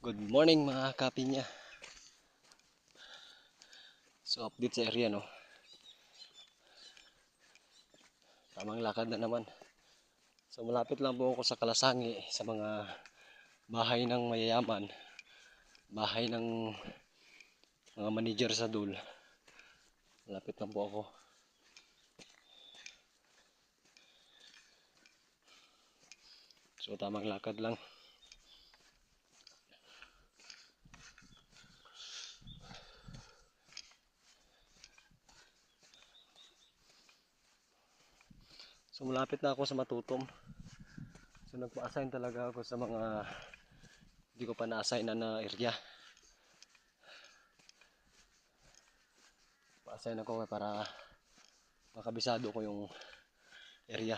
Good morning mga kapinya. So update sa area no. Tamang lakad na naman. So malapit lang po ako sa Kalasangi sa mga bahay ng mayayaman, bahay ng mga manager sa DUL. Malapit lang po ako. So tamang lakad lang. So malapit na ako sa Matutom. So nagpa-assign talaga ako sa mga hindi ko pa na-assign na area. Pa-assign ako para makabisado ko yung area.